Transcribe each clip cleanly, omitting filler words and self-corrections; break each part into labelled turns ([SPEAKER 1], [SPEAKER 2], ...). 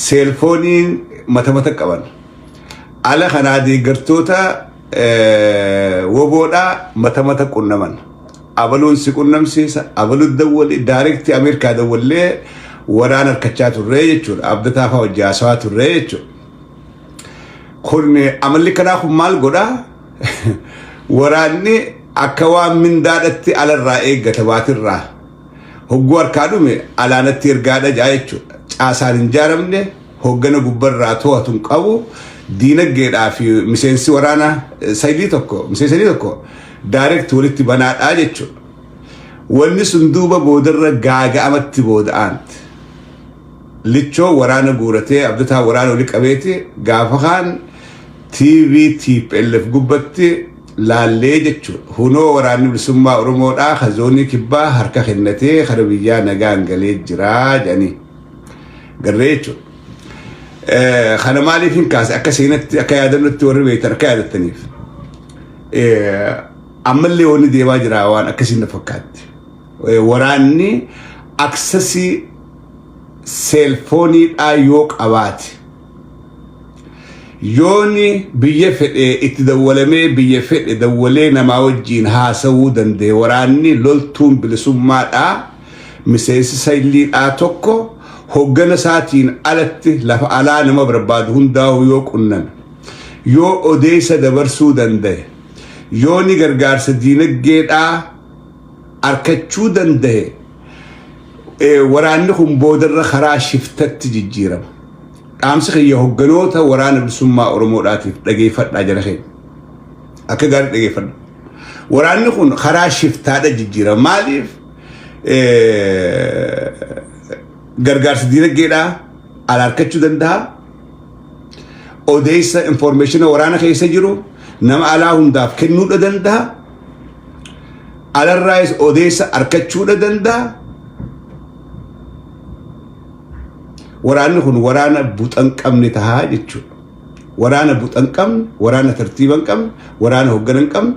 [SPEAKER 1] seelfooniin mata qaban ala kanaa deeggartoota woboodhaa mata qunnaman abaluun si qunnamsiisa abaluu dawwal direct Ameerikaa dawwallee waraan harkachaa turree jechuudha abdataa fa'aa hojjaasaa turree jechuudha kun amalli kanaa kun maal godhaa waraanni akka waan mindaadhatti alarraa eeggata baatirraa hogguu harkaa dhume alaanatti ergaadha jaa jechuudha caasaan hin jaaramne hoggana gubbarraa to'atu hin qabu diinagdeedhaa fi miseensi waraana sayidii tokko direct walitti banaadhaa jechuudha wanni sun duuba boodarra gaaga'amatti booda'aanti lichoo waraana guuratee abdataa waraana wali qabeeti gaafa kaan TV TPLF gubbatti laallee jechuudha hunoo waraanni bilisummaa Oromoodhaa hazoonii kibbaa harka kennatee kara biyyaa nagaan galee jiraa jedhanii garree jechuudha kana maaliif hin kaase akka seenatti akka yaadannootti warri beektan akka yaadattaniif ammallee wanni deemaa jira waan akkasiin na fakkaatti waraanni aksesii seelfooniidhaa yoo qabaate yooni biyya fedhe itti dawwalamee biyya fedhe dawwalee namaa wajjiin haasawuu danda'e waraanni loltuun bilisummaadhaa miseensi sayiliidhaa tokko hoggana isaatiin alatti lafa alaa nama barbaadu hundaa'u yoo qunname yoo odeessa dabarsuu danda'e yooni gargaarsa diinagdeedhaa arkachuu danda'e waraanni kun boodarra karaa shiftatti jijjiirama dhaamsi kiyya hogganoota waraana bilisummaa Oromoodhaatiif dhageeffadhaa jala keenya akka gaarii dhageeffadha waraanni kun karaa shiftaadha jijjiirama maaliif gargaarsa diinagdeedhaa ala arkachuu danda'a odeessa information waraana keessa jiru nama alaa hundaaf kennuudha danda'a alarraayis odeessa arkachuudha danda'a waraanni kun waraana buxan qabne tahaa jechuudha waraana buxan qabne waraana tartiiban qabne waraana hogganan qabne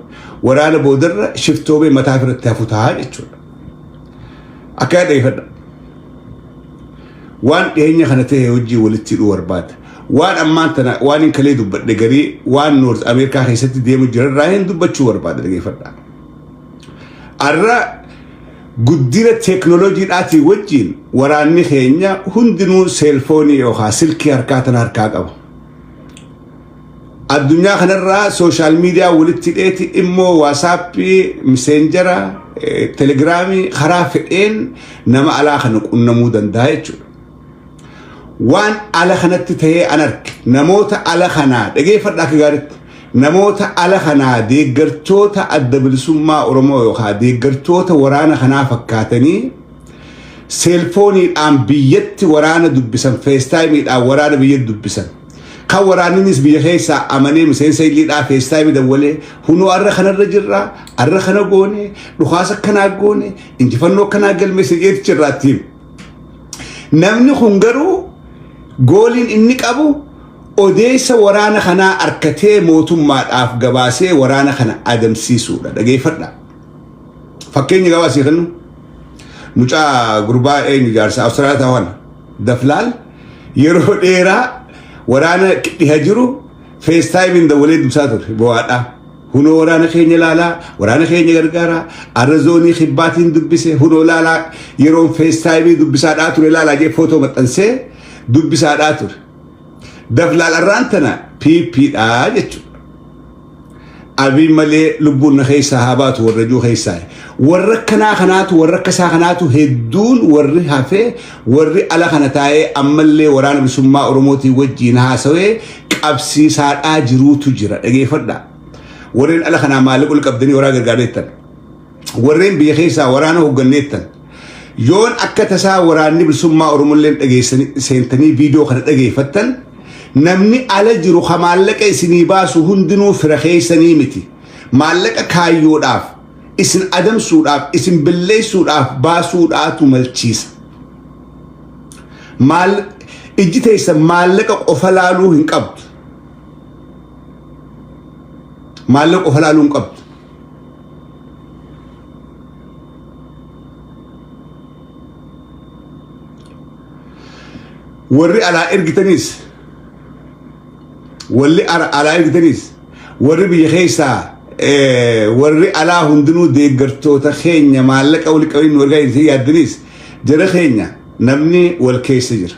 [SPEAKER 1] waraana boodarra shiftoomee mataa irratti hafu tahaa jechuudha akka dhageeffadha waan dhiyeenya kana ta'e hojii walitti hidhuu barbaada waan ammaan tana waan hin kalee dubbadhe garii waan Noorth Ameerikaa keessatti deemu jirarraa hin dubbachuu barbaada dhageeffadha arra guddina teeknooloojiidhaatii wajjiin waraanni keenya hundinuu seelfoonii yookaan silkii harkaa tana harkaa qaba addunyaa kanarraa sooshaal miidiyaa walitti hidheeti immoo waasaappii miseenjara telegiraamii karaa fedheen nama alaa kana qunnamuu danda'a jechuudha waan ala kanatti ta'ee an arge namoota ala kanaa dhageeffadha akka gaariitti namoota ala kanaa deeggartoota adda bilisummaa Oromoo yookaan deeggartoota waraana kanaa fakkaatanii seelfooniidhaan biyyatti waraana dubbisan feestaayimiidhaan waraana biyyatti dubbisan kan waraannis biyya keessaa amanee miseensa illiidhaa feestaayimii dawwalee hunoo arra kanarra jirra arra kana goone dhukaasa kanaa goone injifannoo kanaa galmeessa jeetti jirraattiin namni kun garuu gooliin inni qabu odeessa waraana kanaa arkatee mootummaadhaaf gabaasee waraana kana adamsiisuudha dhageeffadha fakkeenya gabaasii kennu mucaa gurbaa eenyu jaarsa Awustiraaliyaa ta'an daflaal yeroo dheeraa waraana dhiha jiru feestaayimiin dawwalee dubsaa ture bo'aadha hunoo waraana keenya laalaa waraana keenya gargaaraa arra zoonii kibbaatiin dubbise hunoo laalaa yeroo feestaayimii dubbisaadhaa ture laalaa jee footoo maxxansee dubbisaadhaa ture daflaal arraantana piippiidhaa jechuudha abii malee lubbuun na keessaa haa baatu warra juu keessaa warra kanaa kanaatu warra akkasaa kanaatu hedduun warri hafee warri ala kana taa'ee ammallee waraana bilisummaa Oromootii wajjiin haasawee qabsiisaadhaa jiruutu jira dhageeffadha warreen ala kanaa maallaqa ol qabdanii waraana gargaareettan warreen biyya keessaa waraana hogganneettan yoon akka tasaa waraanni bilisummaa Oromolleen dhageessanii seentanii viidiyoo kana dhageeffattan namni ala jiru ka maallaqa isinii baasu hundinuu fira keessanii miti maallaqa kaayyoodhaaf isin adamsuudhaaf isin billeessuudhaaf baasuudhaatu malchiisa ijji teessa maallaqa qofa laaluu hin qabdu maallaqa qofa laaluu hin qabdu warri alaa ergitanis warri biyya keessaa warri alaa hundinuu deeggartoota keenya maallaqa wal qabin wargaa'insi yaaddanis jara keenya namni wal keessa jira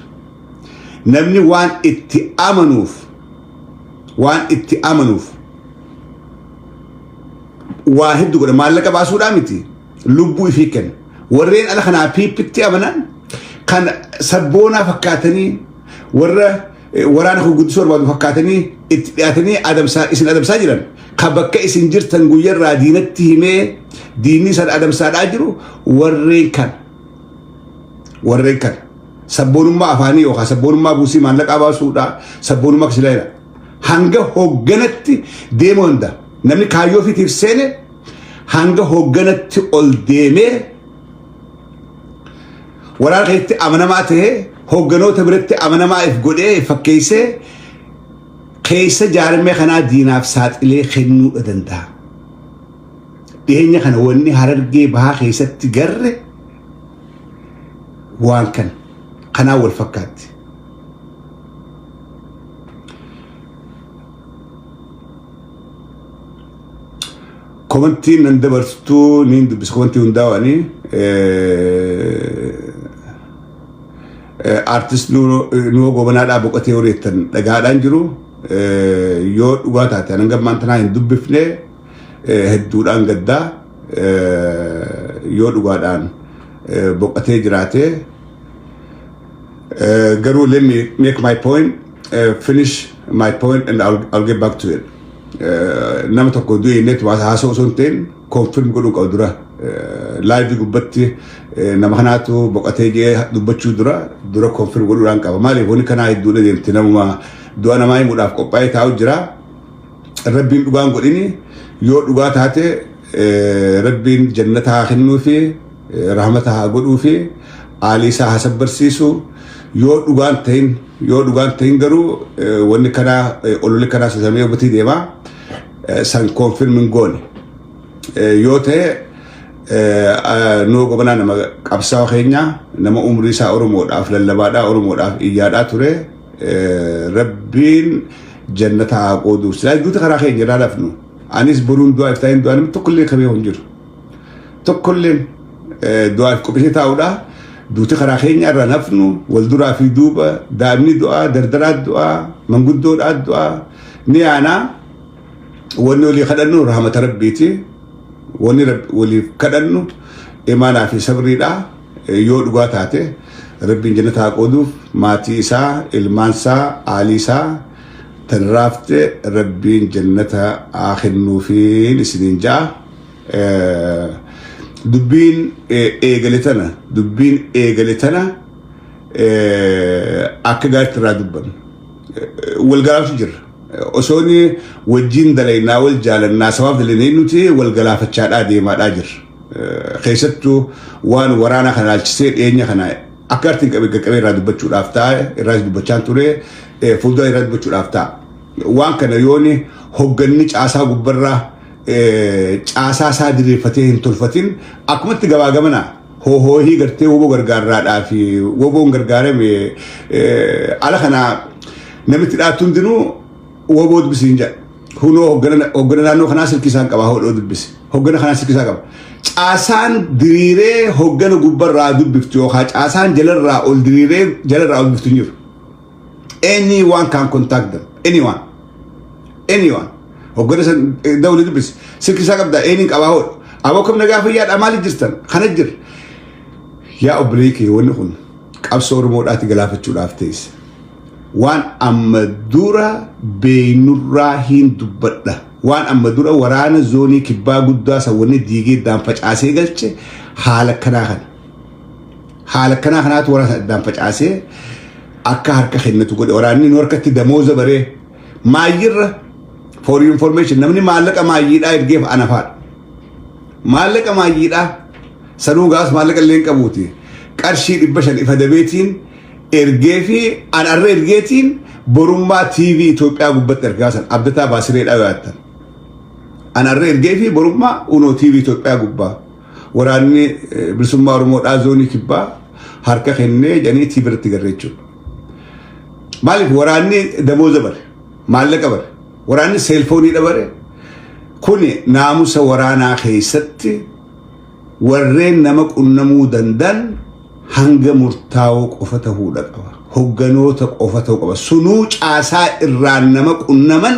[SPEAKER 1] namni waan itti amanuuf waa hedduu godha maallaqa baasuudhaa miti lubbuu ifii kenna warreen ala kanaa piipitti amanan kan sabboonaa fakkaatanii warra waraana guddisuu barbaadu fakkaatanii itti dhiyaatanii isin adamsaa jiran ka bakka isin jirtan guyyarraa diinatti himee diinni san adamsaadhaa jiru warreen kan sabboonummaa afaanii yookaan sabboonummaa buusii maallaqaa baasuudhaa sabboonummaa kisileera hanga hoogganatti deemuu hunda namni kaayyoo ofiitiif seene hanga hoogganatti ol deemee waraana keessatti amanamaa ta'ee hoogganoota biratti amanamaa if godhee fakkeessee keessa jaarmee kanaa diinaaf saaxilee kennuudha danda'a. Dhiyeenya kana wanni Harargee bahaa keessatti garre waan kanaa wal fakkaatti. Komantiin nan dabarsituu niin dubbisa komantii hundaa'anii artist Nuwo Gobanaadhaa boqotee horeettan dhagaadhaan jiru yoo dhugaa taate anan gammaan tanaa hin dubbifne hedduudhaan gaddaa yoo dhugaadhaan boqotee jiraate garuu let me make my point finish my point and I'll get back to it. Nama tokko du'e net haasa'u osoo hin ta'in konfirm godhuu qabu dura laayivii gubbatti nama kanaatu boqotee jee dubbachuu dura konfirm godhuudhaan qaba maaliif wanni kanaa hedduudha deemti namuma du'a namaa himuudhaaf qophaa'ee taa'u jira rabbiin dhugaan godhini yoo dhugaa taate rabbiin jannata haa kennuu fi rahmata haa godhuu fi aalii isaa haa sabbarsiisu yoo dhugaan ta'in garuu wanni kanaa ololli kanaa sasamee hubatii deemaa san konfirmin goone yoo ta'e Nuwo Gobanaa nama qabsaa'aa keenya nama umrii isaa Oromoodhaaf lallabaadhaa Oromoodhaaf iyyaadhaa ture rabbiin jannata haa qooduuf silaa duuta karaa keenya irraa lafnu anis boruun du'aa iftaayin du'aa namni tokkollee qabee hin jiru tokkolleen du'aaf qophisee taa'uudhaa duuti karaa keenya irraa nafnu wal duraa fi duuba daa'imni du'aa dardaraa du'aa manguddoodhaa du'aa ni aanaa wanni olii kadhannu rahmata rabbiiti wanni waliif kadhannu imaanaa fi sabriidha yoo dhugaa taate rabbiin jannata haa qooduuf maatii isaa ilmaan isaa aalii isaa tan raafte rabbiin jannata haa kennuufiin isiniin ja'a dubbiin eegale tana akka gaariitti irraa dubban wal galaafatu jirra osooni wajjin dalaynaa wal jaalannaa sabaaf dalaynaa nuti wal galaafachaadhaa deemaadhaa jirra keessattuu waan waraana kana ilaalchisee dhiyeenya kana akka artiin qabee irraa dubbachuudhaaf taa'e irraas dubbachaan ture fuuldura irraa dubbachuudhaaf ta'a waan kana yooni hogganni caasaa gubbarraa caasaa isaa diriirfatee hin tolfatin akkumatti gabaagamana hoohii gartee woboo gargaarraadhaa fi woboon gargaarame ala kana namitti dhaattu hundinuu woboo dubbisiin jedha hunoo hoggana naannoo kanaa silkii isaan qaba hodhoo dubbisi hoggana kanaa silkii isaa qaba caasaan diriiree hoggana gubbarraa dubbiftu yookaan caasaan jalarraa ol diriiree jalarraa ol dubbiftu hin jiru anyone can contact them anyone hoggana san dawli dubbisi silkii isaa qabda eenyuun qabaa hodhu aboo kam nagaa fayyaadhaa maaliif jirtan kana jira yaa obboleekkee wanni kun qabsoo Oromoodhaatti galaafachuudhaaf teesse waan amma dura beeynurraa hin dubbadha waan amma dura waraana zoonii kibbaa guddaa sawwanni diigee daan facaasee galche haala kanaatu waraana daan facaasee akka harka kennitu godhe waraanni nu harkatti damooza baree maayyirra for information namni maallaqa maayyiidhaa ergeef anafaadha maallaqa maayyiidhaa sanuu gaas maallaqa illee hin qabuuti qarshii 500 ifa dabeetiin ergee fi anarra ergeetiin borummaa TV Itoophiyaa gubbatti ergaasan abdataa baasireedhaa yaattan anarra ergee fi borummaa unoo TV Itoophiyaa gubbaa waraanni bilisummaa Oromoodhaa zoonii kibbaa harka kennee janii TV irratti garreechuudha maaliif waraanni damooza bare maallaqa bare waraanni seelfoonii dabare kuni naamusa waraanaa keessatti warreen nama qunnamuu dandan hanga murtaa'oo qofa ta'uu qaba hogganoota qofa ta'uu qaba sunuu caasaa irraan nama qunnaman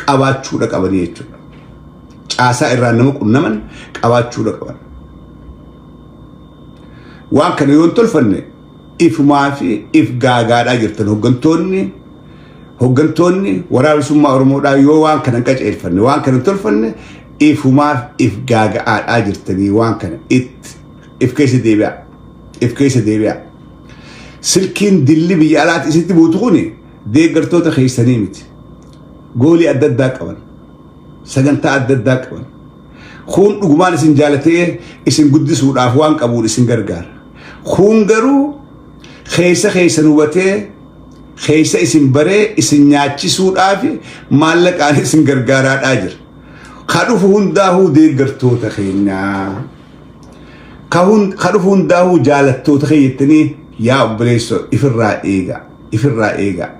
[SPEAKER 1] qabaachuu qaban jechuudha caasaa irraan nama qunnaman qabaachuu qaban waan kana yoon tolfanne ifumaa fi if gaagaadhaa jirtan hoggantoonni waraabsummaa Oromoodhaa yoo waan kana qaceelfanne waan kana tolfanne ifumaaf if gaagaadhaa jirtanii waan kana if keessa deebi'a silkiin dilli biyya alaatti isitti buutu kuni deeggartoota keessanii miti goolii adda addaa qaban sagantaa adda addaa qaban kun dhugumaan isin jaalatee isin guddisuudhaaf waan qabuun isin gargaara kun garuu keessa hubatee keessa isin baree isin nyaachisuudhaaf maallaqaan isin gargaaraadhaa jira kadhufu hundaahuu deeggartoota keenyaa kadhufu hundaahuu jaalattoota keenyattanii yaa obboleessoo ifirraa eegaa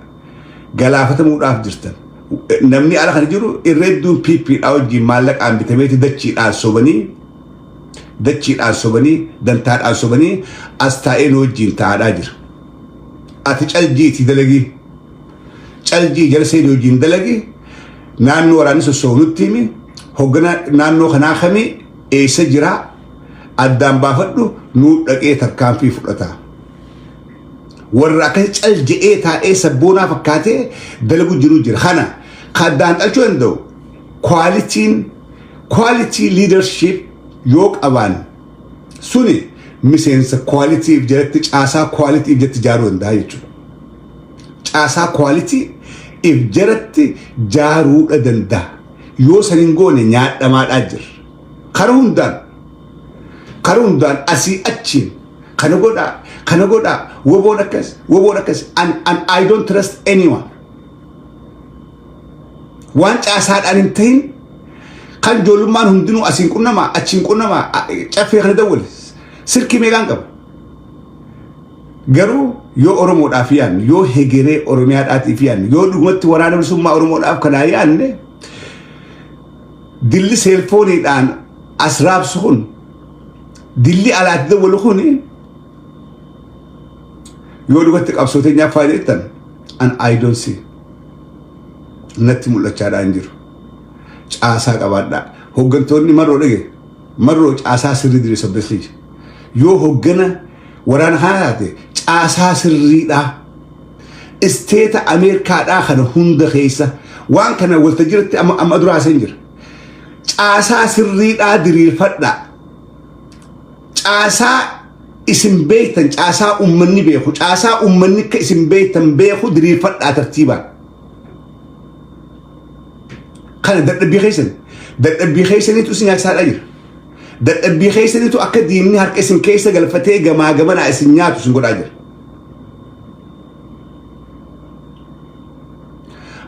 [SPEAKER 1] galaafatamuudhaaf jirtan namni ala kana jiru irreedduun piippiidhaa wajjiin maallaqaan bitameeti dachiidhaan sobanii dantaadhaan sobanii as taa'een wajjiin taa'adhaa jira ati caljiiti dalagii caljii jala seenii wajjiin dalagii naannoo waraanni sossoonutti himi hoggana naannoo kanaa kamii eessa jiraa addaan baafadhu nuu dhaqee tarkaanfii fudhataa warra akkas calje'ee taa'ee sabboonaa fakkaatee dalagu jiru jira kana kaddaan dhalchuu danda'u quality leadership yoo qabaan suni miseensa quality jalatti caasaa quality jalatti jaaruu danda'a jechuudha caasaa quality jalatti jaaruudha danda'a yoo sanin goone nyaadhamaadhaa jira karaa hundaan asii achiin kana godhaa woboon akkas and I don't trust anyone waan caasaadhaan hin ta'in kan ijoollummaan hundinuu asiin qunnamaa achiin qunnamaa caffee kana dawwale silkii meeqaan qaba garuu yoo Oromoodhaaf yaadne yoo hegeree Oromiyaadhaatiif yaadne yoo dhugumatti waraana bilisummaa Oromoodhaaf kanaa yaadne dilli seelfooniidhaan as raabsu kun dilli alaatti dawwalu kun yoo dhugatti qabsooteenyaaf faayideettan an I don't see natti mul'achaadhaan jiru caasaa qabaadhaa hoggantoonni marroo caasaa sirrii diriirsa obboleessi yoo hoggana waraana kana taate caasaa sirriidhaa isteeta Ameerikaadhaa kana hunda keessa waan kana waltajjiratti amma dura haasa'in jira caasaa sirriidhaa diriirfadhaa caasaa isin beektan caasaa ummanni beeku caasaa ummanni akka isin beektan beeku diriirfadhaa tartiibaan kana dadhabbii keessaniitu isin nyaachisaasaa jira dadhabbii keessaniitu akka diinni harka isin keessa galfatee gamaa gamanaa isin nyaatu isin godhaa jira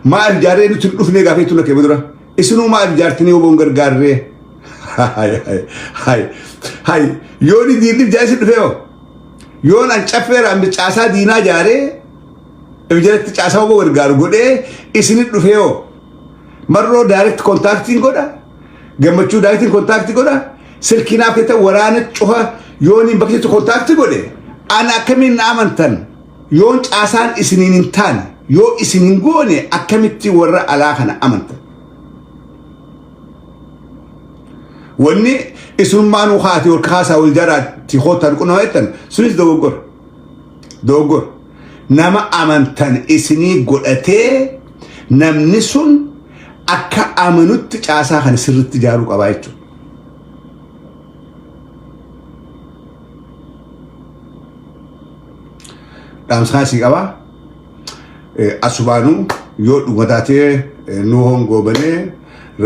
[SPEAKER 1] maal ijaarree nuti dhufnee gaafeetu na keema dura isinuu maal ijaartanii oboon gargaarree hay yooni diinniif jaa isin dhufee yoon an caffeeraan caasaa diinaa jaaree jalatti caasaa oboo gargaaru godhee isinit dhufee marroo direct contacting godha gammachuu direct contacting godha silkinaaf kete waraana cufa yooni bakkitti contact godhe ana akkamiin na amantan yoon caasaan isiniin hin taane yoo isiniin goone akkamitti warra alaa kana amantan wanni isunmaan uhaati wal kaasaa wal jaraatti hootaan qunawetan sunis dogoggor nama amantan isinii godhatee namni sun akka amanutti caasaa kana sirritti jaaruu qabaa jechuudha dhaamsaasii qabaa asubaanuu yoo dhumataatee nu hongoobanii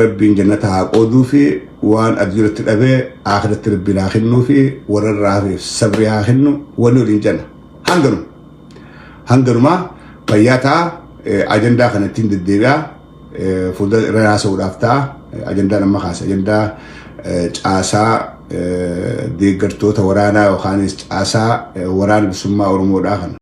[SPEAKER 1] rabbiin jannata haa qooduu fi waan addunyatti dhabee akhiratti rabbiin haa kennuu fi warra fi sabri haa kennu wanni waliin janna hanganumaa fayyaa ta'a ajandaa kanattiin deddeebi'aa fuuldura haasa'uudhaaf ta'a ajandaan amma kaasa ajandaa caasaa deeggartoota waraanaa yookaan caasaa waraana bilisummaa Oromoodhaa kana